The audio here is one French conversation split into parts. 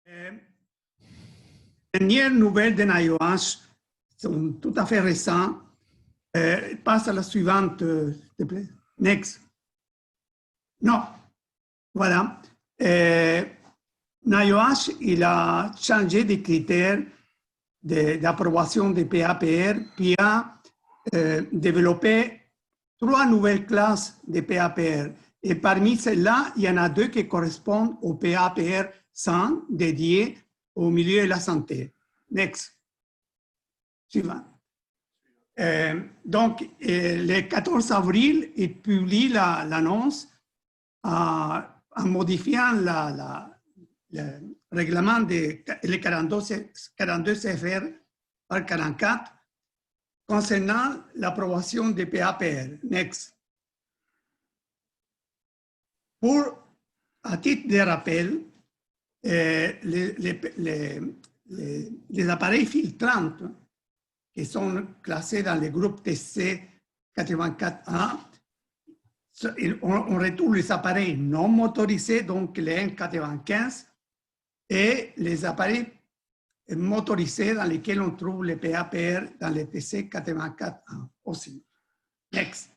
Les dernières nouvelles de NIOH sont tout à fait récentes. Passe à la suivante, s'il te plaît. Next. Non. Voilà. NIOH, il a changé des critères d'approbation des PAPR, puis a développé 3 nouvelles classes de PAPR. Et parmi celles-là, il y en a 2 qui correspondent au PAPR 100 dédié au milieu de la santé. Next. Suivant. Donc, le 14 avril, il publie l'annonce en modifiant le règlement le 42 CFR par 44 concernant l'approbation des PAPR. Next. À titre de rappel, les appareils filtrants qui sont classés dans le groupe TC 84A, on retrouve les appareils non motorisés, donc les N95, et les appareils motorisés dans lesquels on trouve les PAPR dans le TC 84A aussi. Next.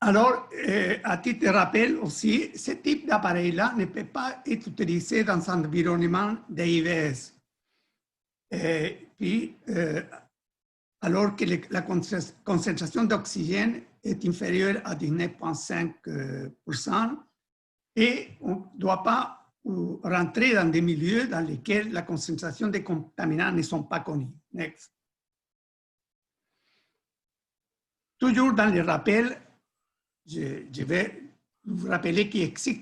Alors, à titre de rappel aussi, ce type d'appareil-là ne peut pas être utilisé dans un environnement d'IVS. Puis, alors que la concentration d'oxygène est inférieure à 19,5%, et on ne doit pas rentrer dans des milieux dans lesquels la concentration des contaminants ne sont pas connues. Next. Toujours dans les rappels, je vais vous rappeler qu'il existe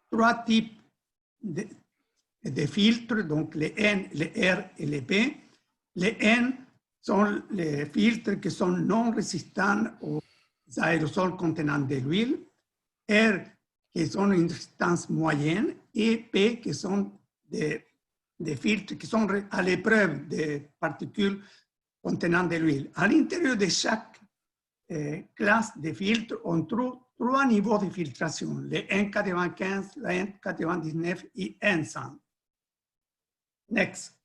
3 types de filtres, donc les N, les R et les P. Les N sont les filtres qui sont non résistants aux aérosols contenant de l'huile, R qui sont une résistance moyenne et P qui sont des filtres qui sont à l'épreuve des particules contenant de l'huile. À l'intérieur de chaque classe de filtres, on trouve 3 niveaux de filtration, les N95, la N99 et N100. Next.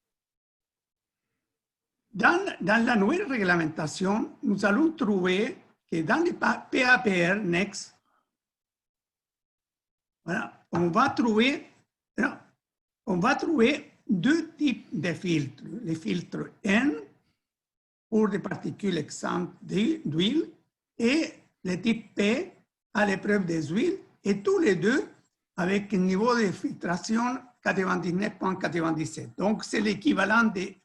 Dans la nouvelle réglementation, nous allons trouver que dans les PAPR, next, voilà, on va trouver 2 types de filtres. Les filtres N pour des particules exemptes d'huile et le type P à l'épreuve des huiles, et tous les deux avec un niveau de filtration 99,97. Donc, c'est l'équivalent des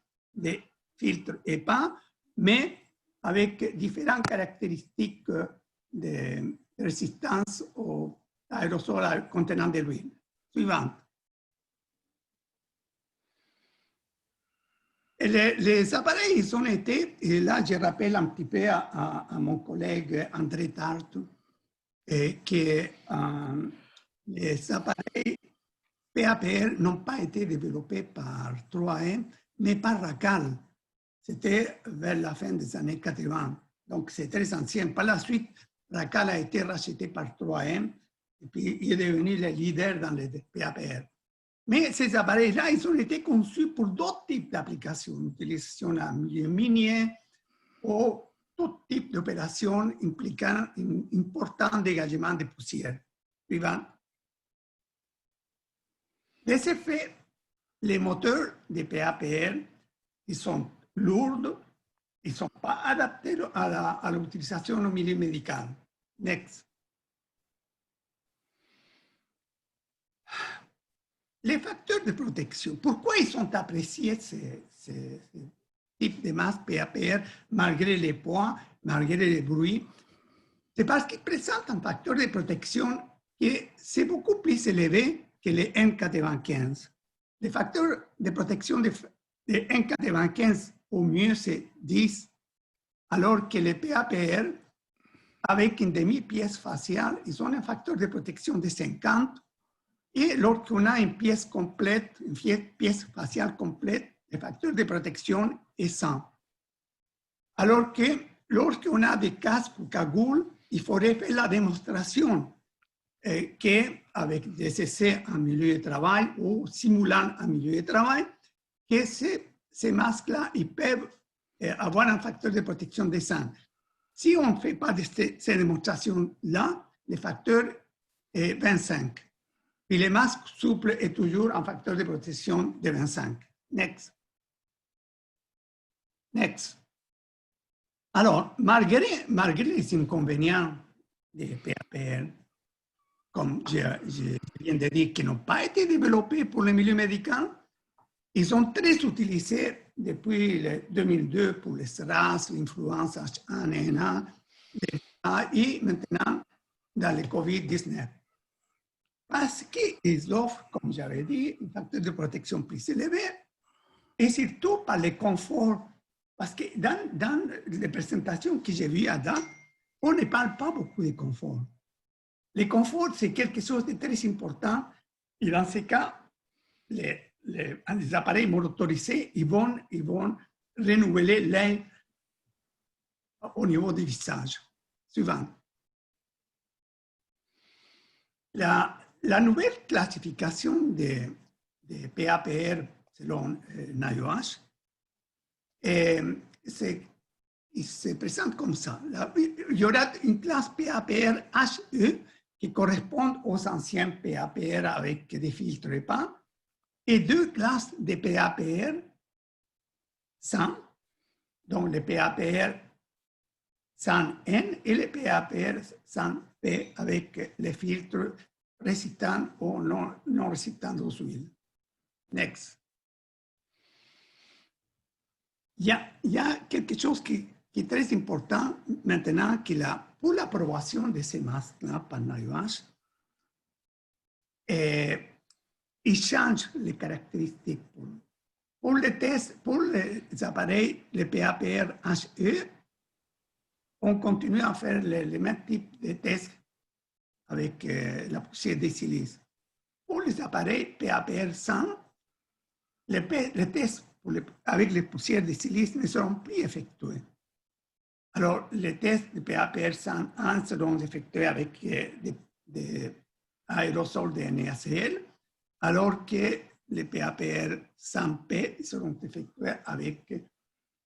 filtres EPA, mais avec différentes caractéristiques de résistance aux aérosols contenant de l'huile. Suivante. Les appareils, ils ont été, et là je rappelle un petit peu à mon collègue André Tarte, que les appareils PAPR n'ont pas été développés par 3M, mais par Racal. C'était vers la fin des années 80. Donc, c'est très ancien. Par la suite, Racal a été racheté par 3M et puis il est devenu le leader dans les PAPR. Mais ces appareils-là, ils ont été conçus pour d'autres types d'applications, l'utilisation en milieu minier ou tout type d'opération impliquant un important dégagement de poussière. Suivant. De ce fait, les moteurs des PAPR, ils sont lourds, ils ne sont pas adaptés à l'utilisation au milieu médical. Next. Les facteurs de protection, pourquoi ils sont appréciés ces types de masques PAPR malgré les poids, malgré les bruits? C'est parce qu'ils présentent un facteur de protection qui est beaucoup plus élevé que les N95. Le facteur de protection de N95 au mieux c'est 10, alors que les PAPR avec une demi-pièce faciale, ils ont un facteur de protection de 50. Et lorsqu'on a une pièce complète, une pièce faciale complète, le facteur de protection est 100. Alors que lorsqu'on a des casques ou cagoules, il faudrait faire la démonstration qu'avec des essais en milieu de travail ou simulant un milieu de travail, que ces masques-là, ils peuvent avoir un facteur de protection des seins. Si on ne fait pas de ces démonstrations-là, le facteur est 25. Puis les masques souples est toujours un facteur de protection de 25. Next. Next. Alors, malgré les inconvénients des PAPR, comme je viens de dire, qui n'ont pas été développés pour le milieu médical, ils sont très utilisés depuis le 2002 pour les SRAS, l'influence H1N1, et maintenant dans le COVID-19. Parce qu'ils offrent, comme j'avais dit, un facteur de protection plus élevé et surtout par le confort. Parce que dans les présentations que j'ai vues à date, on ne parle pas beaucoup de confort. Le confort, c'est quelque chose de très important et dans ce cas, les appareils motorisés, ils vont renouveler l'air au niveau du visage. Suivant. La nouvelle classification des PAPR selon NIOH, il se présente comme ça. Il y aura une classe PAPR HE qui correspond aux anciens PAPR avec des filtres EPA et deux classes de PAPR 100, donc le PAPR 100N et le PAPR 100P avec les filtres résistants ou non résistants aux huiles. Next. Il y a quelque chose qui est très important maintenant pour l'approbation de ces masques-là par NIOH. Il change les caractéristiques. Pour les tests, pour les appareils, les PAPR HE, on continue à faire le même type de tests avec la poussière de silice. Pour les appareils PAPR 100, les tests avec les poussières de silice ne seront plus effectués. Alors, les tests de PAPR 101 seront effectués avec des aérosols de NaCl, alors que les PAPR 100P seront effectués avec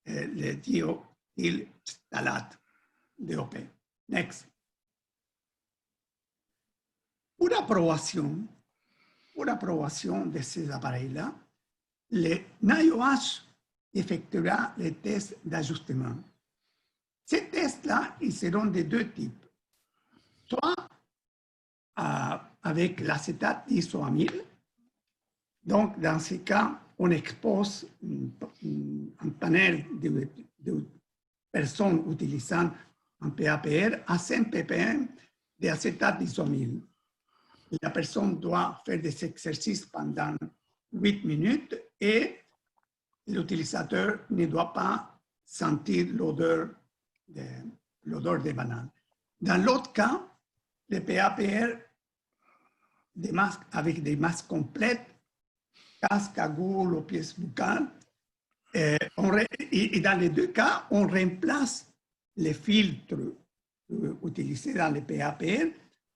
le diethylphtalate, DOP. Next. Pour l'approbation de ces appareils-là, le NIOH effectuera les tests d'ajustement. Ces tests-là, ils seront de deux types. Soit avec l'acétate isoamyle. Donc, dans ce cas, on expose un panel de personnes utilisant un PAPR à 5 ppm d'acétate isoamyle. La personne doit faire des exercices pendant 8 minutes et l'utilisateur ne doit pas sentir l'odeur des bananes. Dans l'autre cas, les PAPR des masques, avec des masques complètes, casque, cagoule ou pièces buccales, et dans les deux cas, on remplace les filtres utilisés dans les PAPR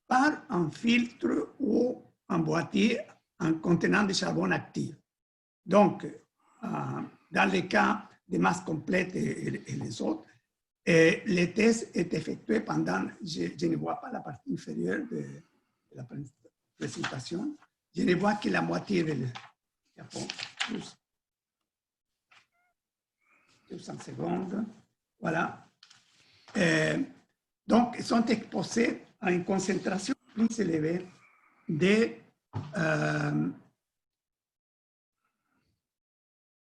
par un filtre ou un boîtier en contenant du charbon actif. Donc, dans les cas des masques complètes et les autres, les tests est effectué pendant, je ne vois pas la partie inférieure de la présentation, je ne vois que la moitié de plus 200 secondes, voilà. Donc, ils sont exposés à une concentration plus élevée de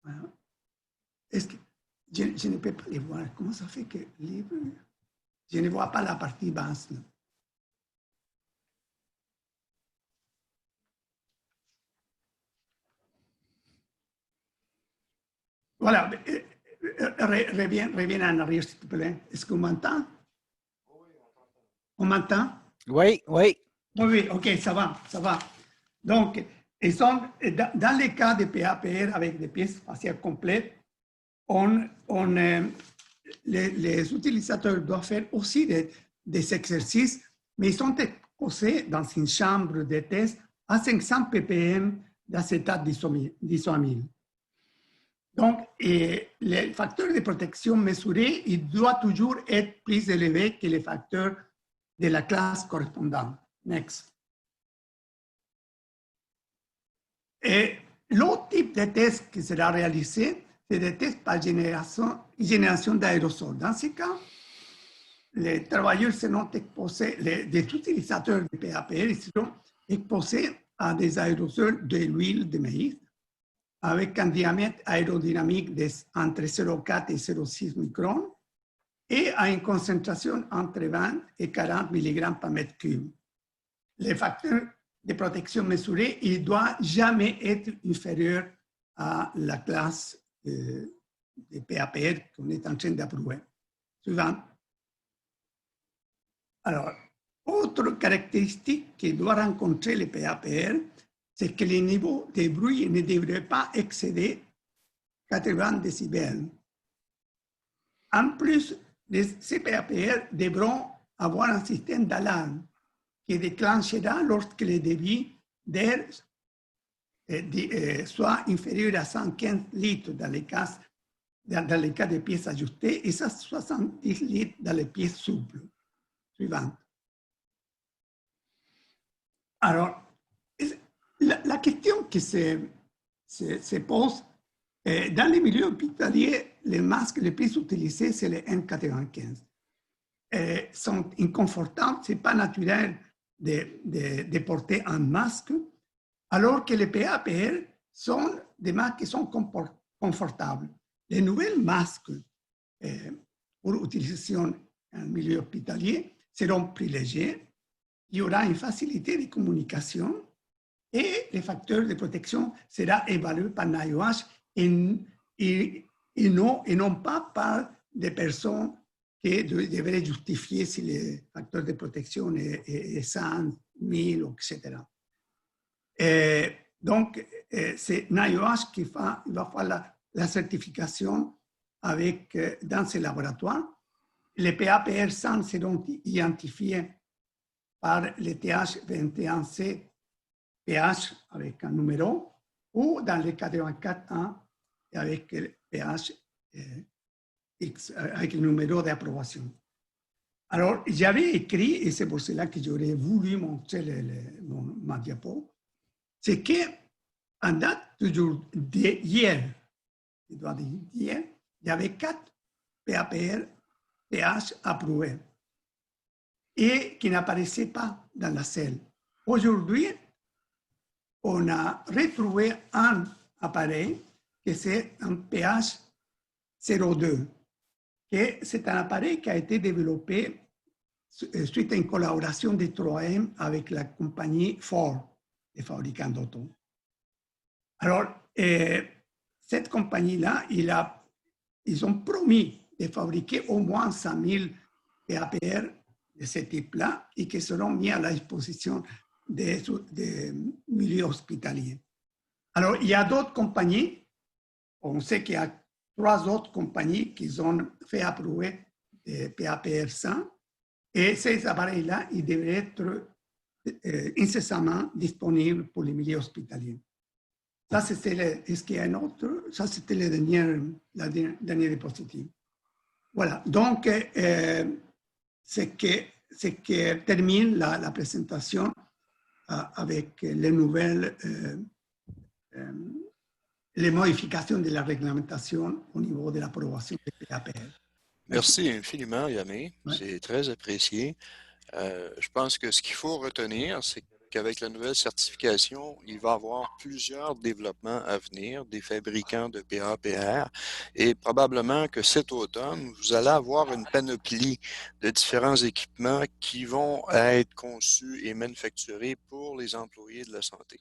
voilà. Est-ce que je ne peux pas les voir? Comment ça fait que je ne vois pas la partie basse? Là. Voilà. Reviens en arrière, s'il te plaît. Est-ce qu'on m'entend? On m'entend? Oui, oui. Oui, ok, ça va. Donc, ils sont, dans les cas de PAPR avec des pièces faciales complètes, les utilisateurs doivent faire aussi des exercices, mais ils sont exposés dans une chambre de test à 500 ppm d'acétate d'isoamyle. Donc, les facteurs de protection mesurés, il doit toujours être plus élevé que les facteurs de la classe correspondante. Next. Et l'autre type de test qui sera réalisé, c'est des tests par génération d'aérosols. Dans ce cas, les travailleurs seront exposés, les utilisateurs de PAPR seront exposés à des aérosols de l'huile de maïs avec un diamètre aérodynamique entre 0,4 et 0,6 microns et à une concentration entre 20 et 40 mg par mètre cube. Les facteurs de protection mesurés, il ne doit jamais être inférieur à la classe de PAPR qu'on est en train d'approuver. Suivant. Alors, autre caractéristique que doit rencontrer le PAPR, c'est que les niveaux de bruit ne devraient pas excéder 80 décibels. En plus, ces PAPR devront avoir un système d'alarme qui déclenchera lorsque le débit d'air soit inférieur à 115 litres dans les cas de pièces ajustées et 170 litres dans les pièces souples. Suivante. Alors, la question qui se pose, dans les milieux hospitaliers, les masques les plus utilisés, c'est les N95. Sont inconfortables, ce n'est pas naturel de porter un masque, alors que les PAPR sont des masques qui sont confortables. Les nouvelles masques pour utilisation en milieu hospitalier seront plus légers, il y aura une facilité de communication et les facteurs de protection seront évalués par NIOH et non pas par des personnes qui devraient justifier si les facteurs de protection est 100, 1000, etc. Donc, c'est NIOH qui va faire la certification dans ces laboratoires. Les PAPR 100 seront identifiés par le TH21C pH avec un numéro ou dans le 84.1 avec le pH X, avec le numéro d'approbation. Alors, j'avais écrit, et c'est pour cela que j'aurais voulu montrer ma diapo, c'est qu'en date toujours d'hier, je dois dire d'hier, il y avait 4 PAPR pH approuvés et qui n'apparaissaient pas dans la selle. Aujourd'hui, on a retrouvé un appareil que c'est un pH 0,2. C'est un appareil qui a été développé suite à une collaboration de 3M avec la compagnie Ford, les fabricants d'auto. Alors, cette compagnie-là, ils ont promis de fabriquer au moins 100 000 PAPR de ce type-là et qui seront mis à la disposition des milieux hospitaliers. Alors, il y a d'autres compagnies, on sait qu'il y a 3 autres compagnies qui ont fait approuver PAPR 100 et ces appareils-là, ils devraient être incessamment disponibles pour les milieux hospitaliers. Ça, c'était est-ce qu'il y a un autre? Ça, c'était la dernière diapositive. Voilà, donc, c'est que termine la présentation avec les nouvelles, les modifications de la réglementation au niveau de l'approbation des PAPR. Merci infiniment, Yanné. Ouais. C'est très apprécié. Je pense que ce qu'il faut retenir, c'est qu'avec la nouvelle certification, il va y avoir plusieurs développements à venir des fabricants de PAPR et probablement que cet automne, vous allez avoir une panoplie de différents équipements qui vont être conçus et manufacturés pour les employés de la santé.